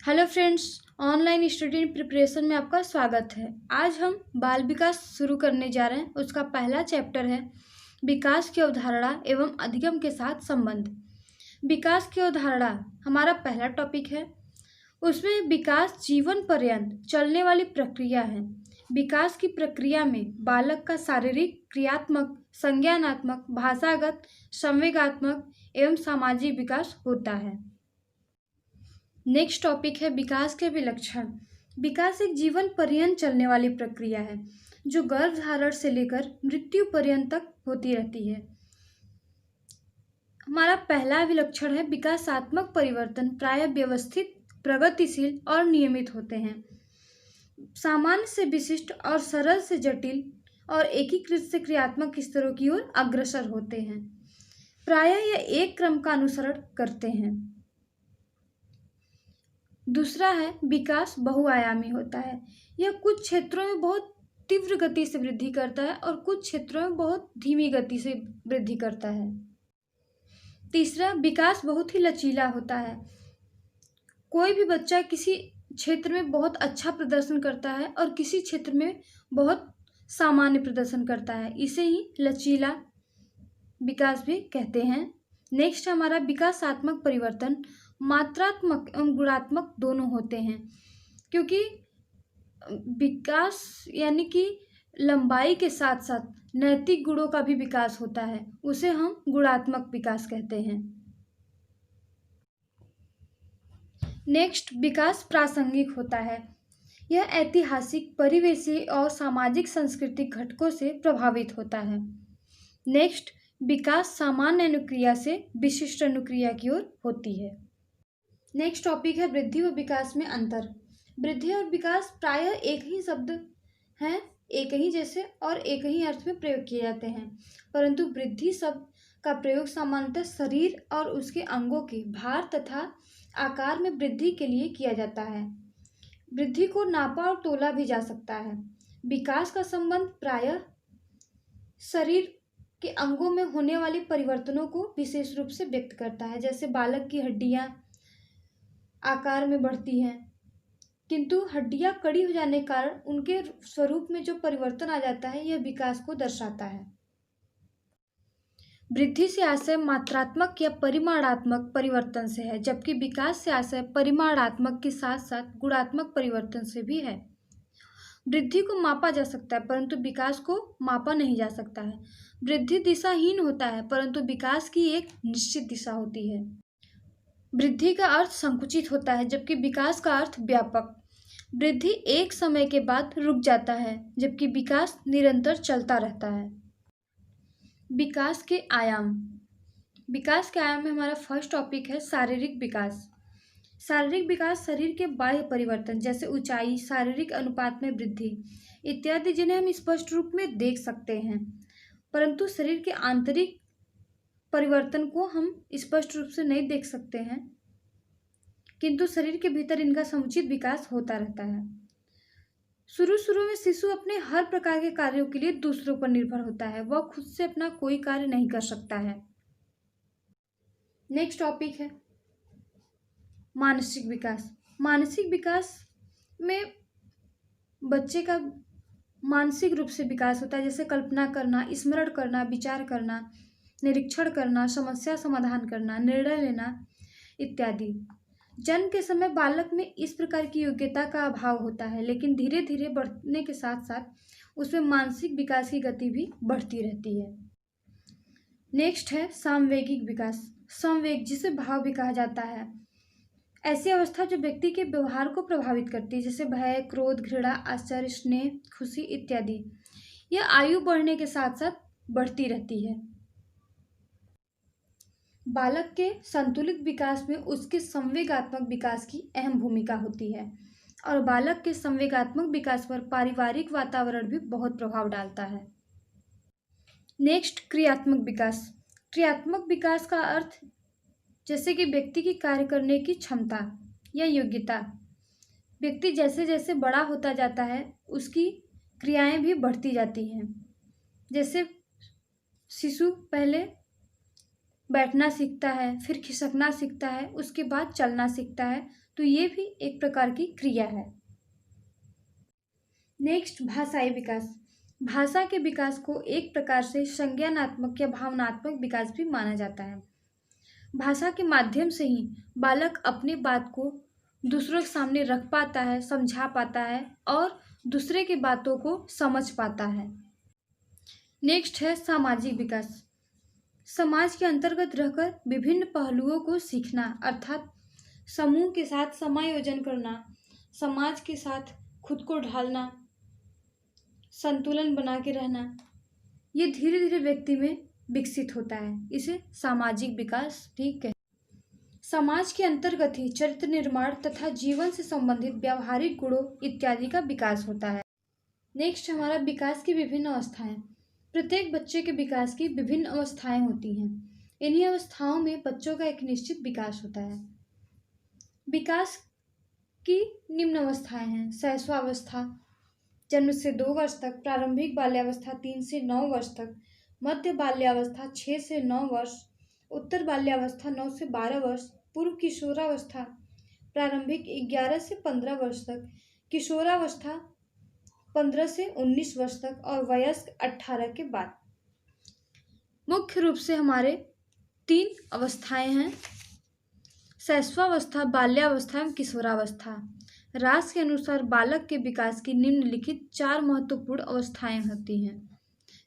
Hello friends, online study preparation में आपका स्वागत है। आज हम बाल विकास शुरू करने जा रहे हैं। उसका पहला चैप्टर है विकास की अवधारणा एवं अधिगम के साथ संबंध। विकास की अवधारणा हमारा पहला टॉपिक है। उसमें विकास जीवन पर्यंत चलने वाली प्रक्रिया है। विकास की प्रक्रिया में बालक का शारीरिक, क्रियात्मक, संज्ञानात्मक, भाषागत, संवेगात्मक एवं सामाजिक विकास होता है। नेक्स्ट टॉपिक है विकास के विलक्षण। विकास एक जीवन पर्यंत चलने वाली प्रक्रिया है जो गर्भधारण से लेकर मृत्यु पर्यंत तक होती रहती है। हमारा पहला विलक्षण है विकासात्मक परिवर्तन प्रायः व्यवस्थित, प्रगतिशील और नियमित होते हैं। सामान्य से विशिष्ट और सरल से जटिल और एकीकृत से क्रियात्मक स्तरों की ओर अग्रसर होते हैं। प्रायः यह एक क्रम का अनुसरण करते हैं। दूसरा है विकास बहुआयामी होता है। यह कुछ क्षेत्रों में बहुत तीव्र गति से वृद्धि करता है और कुछ क्षेत्रों में बहुत धीमी गति से वृद्धि करता है। तीसरा, विकास बहुत ही लचीला होता है। कोई भी बच्चा किसी क्षेत्र में बहुत अच्छा प्रदर्शन करता है और किसी क्षेत्र में बहुत सामान्य प्रदर्शन करता है। इसे ही लचीला विकास भी कहते हैं। नेक्स्ट हमारा विकासात्मक परिवर्तन मात्रात्मक एवं गुणात्मक दोनों होते हैं, क्योंकि विकास यानी कि लंबाई के साथ साथ नैतिक गुणों का भी विकास होता है। उसे हम गुणात्मक विकास कहते हैं। नेक्स्ट, विकास प्रासंगिक होता है। यह ऐतिहासिक, परिवेशी और सामाजिक सांस्कृतिक घटकों से प्रभावित होता है। नेक्स्ट, विकास सामान्य अनुक्रिया से विशिष्ट अनुक्रिया की ओर होती है। नेक्स्ट टॉपिक है वृद्धि व विकास में अंतर। वृद्धि और विकास प्रायः एक ही शब्द हैं, एक ही जैसे और एक ही अर्थ में प्रयोग किए जाते हैं, परंतु वृद्धि शब्द का प्रयोग सामान्यतः शरीर और उसके अंगों के भार तथा आकार में वृद्धि के लिए किया जाता है। वृद्धि को नापा और तोला भी जा सकता है। विकास का संबंध प्रायः शरीर के अंगों में होने वाले परिवर्तनों को विशेष रूप से व्यक्त करता है। जैसे बालक की हड्डियां आकार में बढ़ती हैं, किंतु हड्डियां कड़ी हो जाने के कारण उनके स्वरूप में जो परिवर्तन आ जाता है, यह विकास को दर्शाता है। वृद्धि से आशय मात्रात्मक या परिमाणात्मक परिवर्तन से है, जबकि विकास से आशय परिमाणात्मक के साथ साथ गुणात्मक परिवर्तन से भी है। वृद्धि को मापा जा सकता है परंतु विकास को मापा नहीं जा सकता है। वृद्धि दिशाहीन होता है परंतु विकास की एक निश्चित दिशा होती है। वृद्धि का अर्थ संकुचित होता है जबकि विकास का अर्थ व्यापक। वृद्धि एक समय के बाद रुक जाता है जबकि विकास निरंतर चलता रहता है। विकास के आयाम। विकास के आयाम में हमारा फर्स्ट टॉपिक है शारीरिक विकास। शारीरिक विकास शरीर के बाह्य परिवर्तन जैसे ऊंचाई, शारीरिक अनुपात में वृद्धि इत्यादि, जिन्हें हम स्पष्ट रूप में देख सकते हैं, परंतु शरीर के आंतरिक परिवर्तन को हम स्पष्ट रूप से नहीं देख सकते हैं, किंतु शरीर के भीतर इनका समुचित विकास होता रहता है। शुरू में शिशु अपने हर प्रकार के कार्यों के लिए दूसरों पर निर्भर होता है। वह खुद से अपना कोई कार्य नहीं कर सकता है। नेक्स्ट टॉपिक है मानसिक विकास। मानसिक विकास में बच्चे का मानसिक रूप से विकास होता है, जैसे कल्पना करना, स्मरण करना, विचार करना, निरीक्षण करना, समस्या समाधान करना, निर्णय लेना इत्यादि। जन्म के समय बालक में इस प्रकार की योग्यता का अभाव होता है, लेकिन धीरे धीरे बढ़ने के साथ साथ उसमें मानसिक विकास की गति भी बढ़ती रहती है। नेक्स्ट है सामवेगिक विकास। संवेग, जिसे भाव भी कहा जाता है, ऐसी अवस्था जो व्यक्ति के व्यवहार को प्रभावित करती है, जैसे भय, क्रोध, घृणा, आश्चर्य, स्नेह, खुशी इत्यादि। यह आयु बढ़ने के साथ साथ बढ़ती रहती है। बालक के संतुलित विकास में उसके संवेगात्मक विकास की अहम भूमिका होती है और बालक के संवेगात्मक विकास पर पारिवारिक वातावरण भी बहुत प्रभाव डालता है। नेक्स्ट, क्रियात्मक विकास। क्रियात्मक विकास का अर्थ जैसे कि व्यक्ति की कार्य करने की क्षमता या योग्यता। व्यक्ति जैसे जैसे बड़ा होता जाता है उसकी क्रियाएं भी बढ़ती जाती हैं। जैसे शिशु पहले बैठना सीखता है, फिर खिसकना सीखता है, उसके बाद चलना सीखता है, तो ये भी एक प्रकार की क्रिया है। नेक्स्ट, भाषाई विकास। भाषा के विकास को एक प्रकार से संज्ञानात्मक या भावनात्मक विकास भी माना जाता है। भाषा के माध्यम से ही बालक अपनी बात को दूसरों के सामने रख पाता है, समझा पाता है और दूसरे की बातों को समझ पाता है। नेक्स्ट है सामाजिक विकास। समाज के अंतर्गत रहकर विभिन्न पहलुओं को सीखना, अर्थात समूह के साथ समायोजन करना, समाज के साथ खुद को ढालना, संतुलन बना के रहना, ये धीरे धीरे व्यक्ति में विकसित होता है। इसे सामाजिक विकास भी कहते हैं। समाज के अंतर्गत ही चरित्र निर्माण तथा जीवन से संबंधित व्यावहारिक गुणों इत्यादि का विकास होता है। नेक्स्ट, हमारा विकास की विभिन्न अवस्थाएं। प्रत्येक बच्चे के विकास की विभिन्न अवस्थाएं होती हैं। इन्हीं अवस्थाओं में बच्चों का एक निश्चित विकास होता है। विकास की निम्न अवस्थाएं हैं: शैशवावस्था, जन्म से 2 वर्ष तक; प्रारंभिक बाल्यावस्था 3 से 9 वर्ष तक; मध्य बाल्यावस्था 6 से 9 वर्ष; उत्तर बाल्यावस्था 9 से 12 वर्ष; पूर्व किशोरावस्था प्रारंभिक 11 से 15 वर्ष तक; किशोरावस्था 15 से 19 वर्ष तक और वयस्क 18 के बाद। मुख्य रूप से हमारे 3 अवस्थाएं हैं: शैशवावस्था, बाल्यावस्था एवं किशोरावस्था। रास के अनुसार बालक के विकास की निम्नलिखित 4 महत्वपूर्ण अवस्थाएं होती हैं: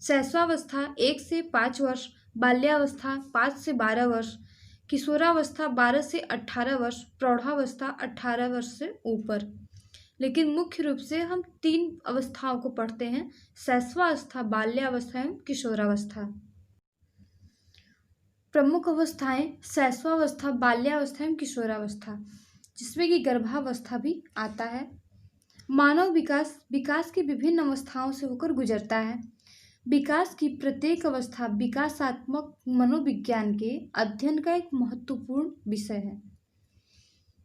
शैशवावस्था 1 से 5 वर्ष, बाल्यावस्था 5 से 12 वर्ष, किशोरावस्था 12 से 18 वर्ष, प्रौढ़ावस्था 18 वर्ष से ऊपर। लेकिन मुख्य रूप से हम 3 अवस्थाओं को पढ़ते हैं: शैशवावस्था, बाल्यावस्था एवं किशोरावस्था। प्रमुख अवस्थाएं शैशवावस्था, बाल्यावस्था एवं किशोरावस्था, जिसमें कि गर्भावस्था भी आता है। मानव विकास की विभिन्न अवस्थाओं से होकर गुजरता है। विकास की प्रत्येक अवस्था विकासात्मक मनोविज्ञान के अध्ययन का एक महत्वपूर्ण विषय है,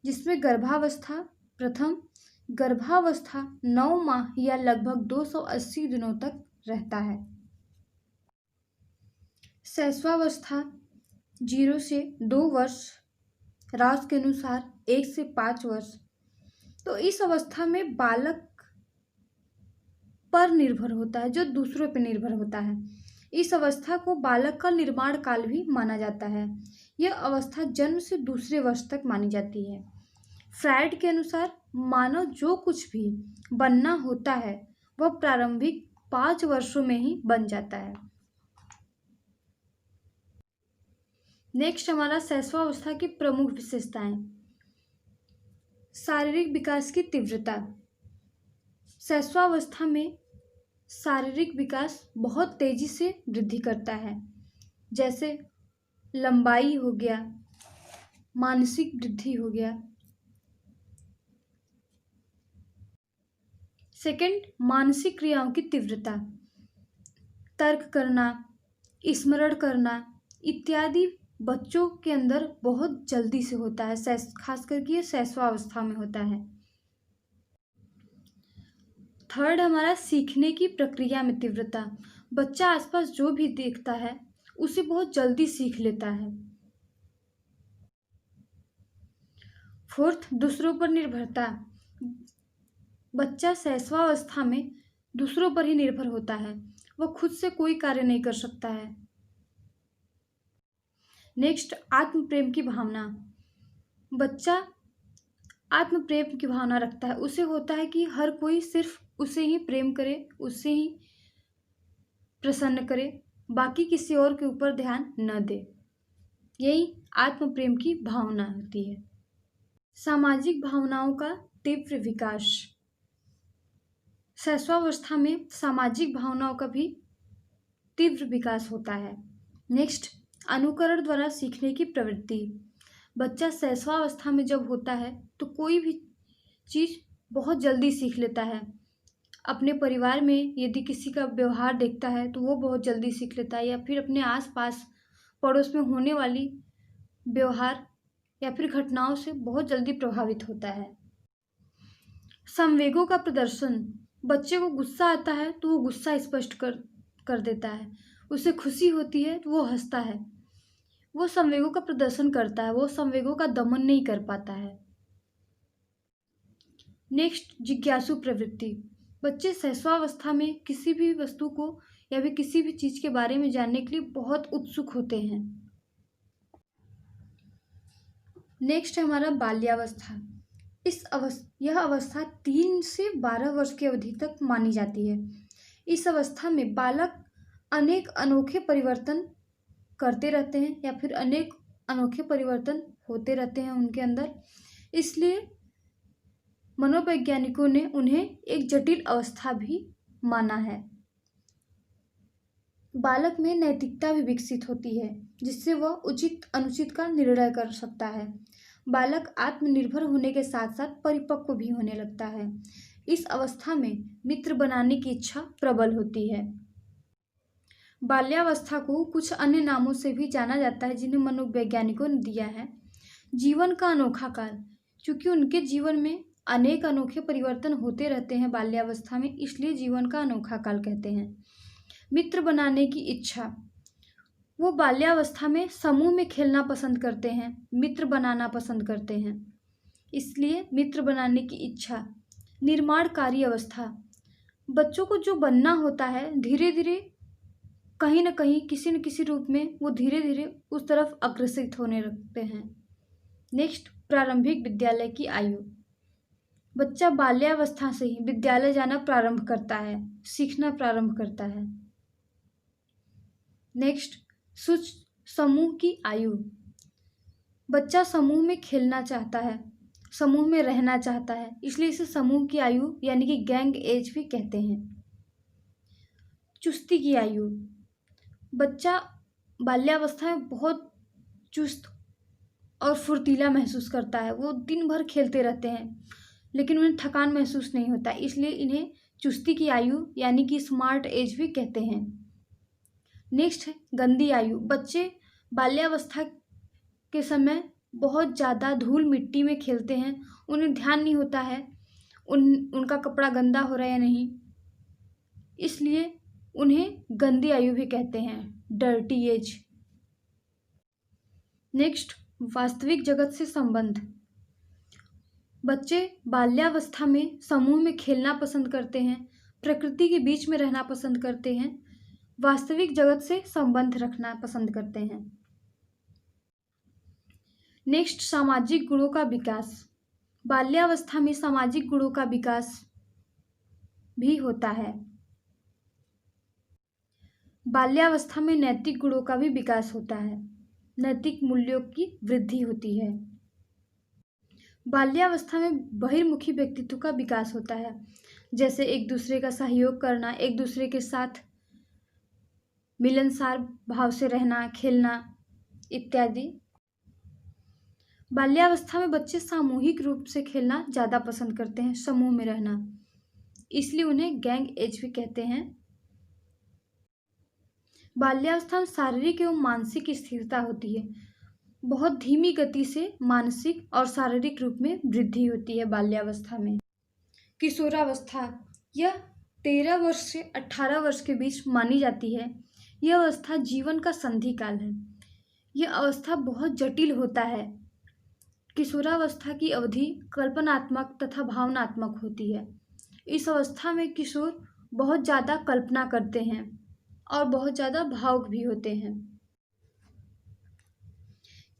जिसमें गर्भावस्था प्रथम। गर्भावस्था 9 माह या लगभग 280 दिनों तक रहता है। शैशवावस्था 0 से 2 वर्ष, रास के अनुसार 1 से 5 वर्ष। तो इस अवस्था में बालक पर निर्भर होता है, जो दूसरों पर निर्भर होता है। इस अवस्था को बालक का निर्माण काल भी माना जाता है। यह अवस्था जन्म से दूसरे वर्ष तक मानी जाती है। फ्रायड के अनुसार मानव जो कुछ भी बनना होता है वह प्रारंभिक 5 वर्षों में ही बन जाता है। नेक्स्ट, हमारा शैशवावस्था की प्रमुख विशेषताएं। शारीरिक विकास की तीव्रता। शैशवावस्था में शारीरिक विकास बहुत तेजी से वृद्धि करता है, जैसे लंबाई हो गया, मानसिक वृद्धि हो गया। सेकंड, मानसिक क्रियाओं की तीव्रता, तर्क करना, स्मरण करना इत्यादि बच्चों के अंदर बहुत जल्दी से होता है, खास करके ये शैशवावस्था में होता है। थर्ड, हमारा सीखने की प्रक्रिया में तीव्रता। बच्चा आसपास जो भी देखता है उसे बहुत जल्दी सीख लेता है। फोर्थ, दूसरों पर निर्भरता। बच्चा शैशवावस्था में दूसरों पर ही निर्भर होता है, वह खुद से कोई कार्य नहीं कर सकता है। नेक्स्ट, आत्म प्रेम की भावना। बच्चा आत्म प्रेम की भावना रखता है, उसे होता है कि हर कोई सिर्फ उसे ही प्रेम करे, उसे ही प्रसन्न करे, बाकी किसी और के ऊपर ध्यान न दे। यही आत्म प्रेम की भावना होती है। सामाजिक भावनाओं का तीव्र विकास। शैशवावस्था में सामाजिक भावनाओं का भी तीव्र विकास होता है। नेक्स्ट, अनुकरण द्वारा सीखने की प्रवृत्ति। बच्चा शैशवावस्था में जब होता है तो कोई भी चीज़ बहुत जल्दी सीख लेता है। अपने परिवार में यदि किसी का व्यवहार देखता है तो वो बहुत जल्दी सीख लेता है, या फिर अपने आसपास पड़ोस में होने वाली व्यवहार या फिर घटनाओं से बहुत जल्दी प्रभावित होता है। संवेगों का प्रदर्शन। बच्चे को गुस्सा आता है तो वो गुस्सा स्पष्ट कर देता है, उसे खुशी होती है तो वो हंसता है, वो संवेगों का प्रदर्शन करता है, वो संवेगों का दमन नहीं कर पाता है। नेक्स्ट, जिज्ञासु प्रवृत्ति। बच्चे शैशवावस्था में किसी भी वस्तु को या फिर किसी भी चीज़ के बारे में जानने के लिए बहुत उत्सुक होते हैं। नेक्स्ट है हमारा बाल्यावस्था। यह अवस्था 3 से 12 वर्ष की अवधि तक मानी जाती है। इस अवस्था में बालक अनेक अनोखे परिवर्तन करते रहते हैं या फिर अनेक अनोखे परिवर्तन होते रहते हैं उनके अंदर। इसलिए मनोवैज्ञानिकों ने उन्हें एक जटिल अवस्था भी माना है। बालक में नैतिकता भी विकसित होती है, जिससे वह उचित अनुचित का निर्णय कर सकता है। बालक आत्मनिर्भर होने के साथ साथ परिपक्व भी होने लगता है। इस अवस्था में मित्र बनाने की इच्छा प्रबल होती है। बाल्यावस्था को कुछ अन्य नामों से भी जाना जाता है, जिन्हें मनोवैज्ञानिकों ने दिया है जीवन का अनोखा काल। क्योंकि उनके जीवन में अनेक अनोखे परिवर्तन होते रहते हैं बाल्यावस्था में, इसलिए जीवन का अनोखा काल कहते हैं। मित्र बनाने की इच्छा। वो बाल्यावस्था में समूह में खेलना पसंद करते हैं, मित्र बनाना पसंद करते हैं, इसलिए मित्र बनाने की इच्छा। निर्माणकारी अवस्था। बच्चों को जो बनना होता है, धीरे धीरे कहीं न कहीं किसी न किसी रूप में वो धीरे धीरे उस तरफ अग्रसित होने लगते हैं। नेक्स्ट, प्रारंभिक विद्यालय की आयु। बच्चा बाल्यावस्था से ही विद्यालय जाना प्रारंभ करता है, सीखना प्रारंभ करता है। नेक्स्ट, समूह की आयु। बच्चा समूह में खेलना चाहता है, समूह में रहना चाहता है, इसलिए इसे समूह की आयु यानी कि गैंग एज भी कहते हैं। चुस्ती की आयु। बच्चा बाल्यावस्था में बहुत चुस्त और फुर्तीला महसूस करता है। वो दिन भर खेलते रहते हैं लेकिन उन्हें थकान महसूस नहीं होता, इसलिए इन्हें चुस्ती की आयु यानी कि स्मार्ट एज भी कहते हैं। नेक्स्ट है गंदी आयु। बच्चे बाल्यावस्था के समय बहुत ज़्यादा धूल मिट्टी में खेलते हैं, उन्हें ध्यान नहीं होता है उनका कपड़ा गंदा हो रहा है या नहीं, इसलिए उन्हें गंदी आयु भी कहते हैं, डर्टी एज। नेक्स्ट, वास्तविक जगत से संबंध। बच्चे बाल्यावस्था में समूह में खेलना पसंद करते हैं, प्रकृति के बीच में रहना पसंद करते हैं, वास्तविक जगत से संबंध रखना पसंद करते हैं। नेक्स्ट, सामाजिक गुणों का विकास। बाल्यावस्था में सामाजिक गुणों का विकास भी होता है। बाल्यावस्था में नैतिक गुणों का भी विकास होता है, नैतिक मूल्यों की वृद्धि होती है। बाल्यावस्था में बहिर्मुखी व्यक्तित्व का विकास होता है, जैसे एक दूसरे का सहयोग करना, एक दूसरे के साथ मिलनसार भाव से रहना, खेलना इत्यादि। बाल्यावस्था में बच्चे सामूहिक रूप से खेलना ज़्यादा पसंद करते हैं, समूह में रहना, इसलिए उन्हें गैंग एज भी कहते हैं। बाल्यावस्था में शारीरिक एवं मानसिक स्थिरता होती है, बहुत धीमी गति से मानसिक और शारीरिक रूप में वृद्धि होती है बाल्यावस्था में। किशोरावस्था, यह 13 वर्ष से 18 वर्ष के बीच मानी जाती है। यह अवस्था जीवन का संधि काल है। यह अवस्था बहुत जटिल होता है। किशोरावस्था की अवधि कल्पनात्मक तथा भावनात्मक होती है। इस अवस्था में किशोर बहुत ज़्यादा कल्पना करते हैं और बहुत ज़्यादा भावुक भी होते हैं।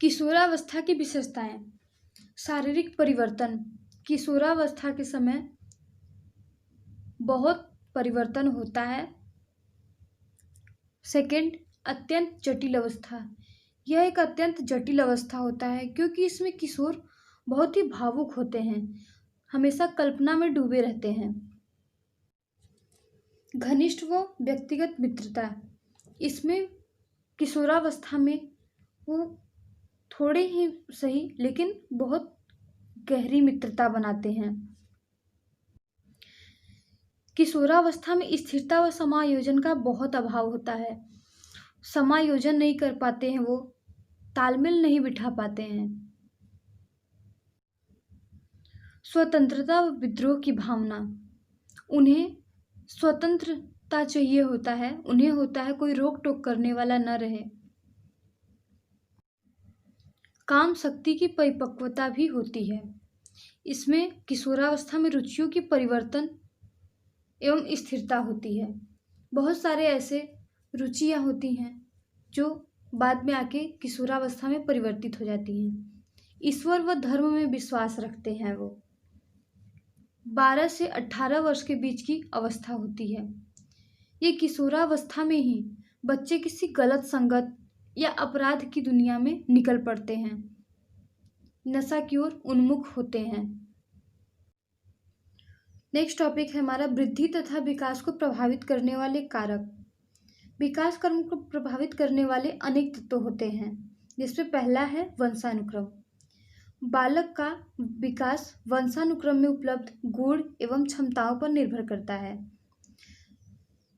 किशोरावस्था की विशेषताएं। शारीरिक परिवर्तन। किशोरावस्था के समय बहुत परिवर्तन होता है। सेकंड, अत्यंत जटिल अवस्था। यह एक अत्यंत जटिल अवस्था होता है क्योंकि इसमें किशोर बहुत ही भावुक होते हैं, हमेशा कल्पना में डूबे रहते हैं। घनिष्ठ व व्यक्तिगत मित्रता। इसमें किशोरावस्था में वो थोड़े ही सही लेकिन बहुत गहरी मित्रता बनाते हैं। किशोरावस्था में स्थिरता व समायोजन का बहुत अभाव होता है, समायोजन नहीं कर पाते हैं, वो तालमेल नहीं बिठा पाते हैं। स्वतंत्रता व विद्रोह की भावना। उन्हें स्वतंत्रता चाहिए होता है, उन्हें होता है कोई रोक टोक करने वाला न रहे। काम शक्ति की परिपक्वता भी होती है। इसमें किशोरावस्था में रुचियों की परिवर्तन एवं स्थिरता होती है। बहुत सारे ऐसे रुचियाँ होती हैं जो बाद में आके किशोरावस्था में परिवर्तित हो जाती हैं। ईश्वर व धर्म में विश्वास रखते हैं वो। 12 से 18 वर्ष के बीच की अवस्था होती है। ये किशोरावस्था में ही बच्चे किसी गलत संगत या अपराध की दुनिया में निकल पड़ते हैं, नशा की ओर उन्मुख होते हैं। नेक्स्ट टॉपिक है हमारा वृद्धि तथा विकास को प्रभावित करने वाले कारक। विकास क्रम को प्रभावित करने वाले अनेक तत्व होते हैं, जिसमें पहला है वंशानुक्रम। बालक का विकास वंशानुक्रम में उपलब्ध गुण एवं क्षमताओं पर निर्भर करता है।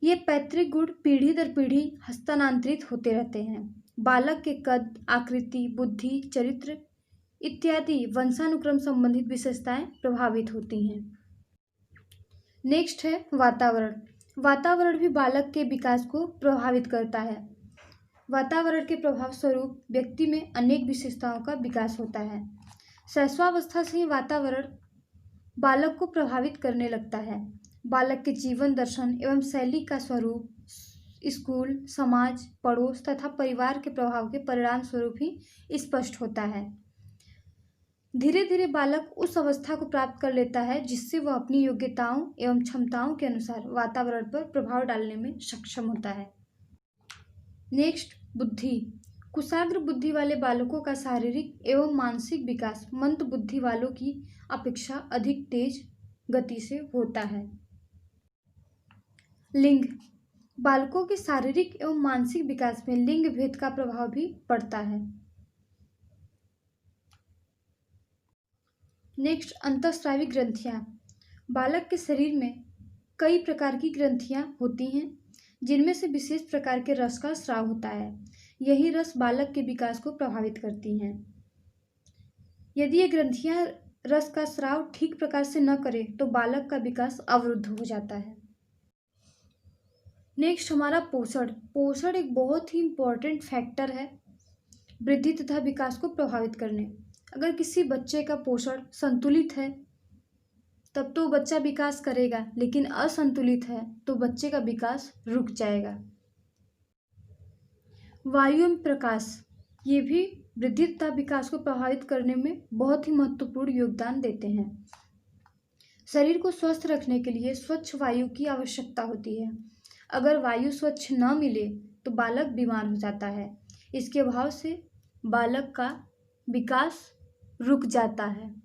ये पैतृक गुण पीढ़ी दर पीढ़ी हस्तांतरित होते रहते हैं। बालक के कद, आकृति, बुद्धि, चरित्र इत्यादि वंशानुक्रम संबंधित विशेषताएं प्रभावित होती हैं। नेक्स्ट है वातावरण। वातावरण भी बालक के विकास को प्रभावित करता है। वातावरण के प्रभाव स्वरूप व्यक्ति में अनेक विशेषताओं का विकास होता है। शैशवावस्था से ही वातावरण बालक को प्रभावित करने लगता है। बालक के जीवन दर्शन एवं शैली का स्वरूप स्कूल, समाज, पड़ोस तथा परिवार के प्रभाव के परिणाम स्वरूप ही स्पष्ट होता है। धीरे धीरे बालक उस अवस्था को प्राप्त कर लेता है जिससे वह अपनी योग्यताओं एवं क्षमताओं के अनुसार वातावरण पर प्रभाव डालने में सक्षम होता है। नेक्स्ट, बुद्धि। कुशाग्र बुद्धि वाले बालकों का शारीरिक एवं मानसिक विकास मंद बुद्धि वालों की अपेक्षा अधिक तेज गति से होता है। लिंग। बालकों के शारीरिक एवं मानसिक विकास में लिंग भेद का प्रभाव भी पड़ता है। नेक्स्ट, अंतःस्रावी ग्रंथियां। बालक के शरीर में कई प्रकार की ग्रंथियां होती हैं, जिनमें से विशेष प्रकार के रस का स्राव होता है। यही रस बालक के विकास को प्रभावित करती हैं। यदि ये ग्रंथियां रस का स्राव ठीक प्रकार से न करें तो बालक का विकास अवरुद्ध हो जाता है। नेक्स्ट, हमारा पोषण। पोषण एक बहुत ही इम्पोर्टेंट फैक्टर है वृद्धि तथा विकास को प्रभावित करने। अगर किसी बच्चे का पोषण संतुलित है तब तो बच्चा विकास करेगा, लेकिन असंतुलित है तो बच्चे का विकास रुक जाएगा। वायु एवं प्रकाश, ये भी वृद्धि तथा विकास को प्रभावित करने में बहुत ही महत्वपूर्ण योगदान देते हैं। शरीर को स्वस्थ रखने के लिए स्वच्छ वायु की आवश्यकता होती है। अगर वायु स्वच्छ न मिले तो बालक बीमार हो जाता है। इसके अभाव से बालक का विकास रुक जाता है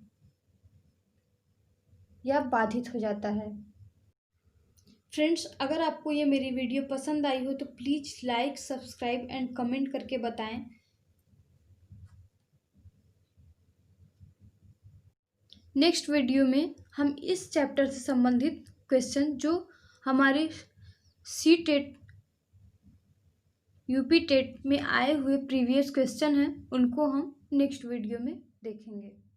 या बाधित हो जाता है। फ्रेंड्स, अगर आपको ये मेरी वीडियो पसंद आई हो तो please like, subscribe and comment करके बताएं। नेक्स्ट वीडियो में हम इस चैप्टर से संबंधित क्वेश्चन जो हमारे सी-टेट, यूपी टेट में आए हुए प्रीवियस क्वेश्चन हैं, उनको हम नेक्स्ट वीडियो में देखेंगे।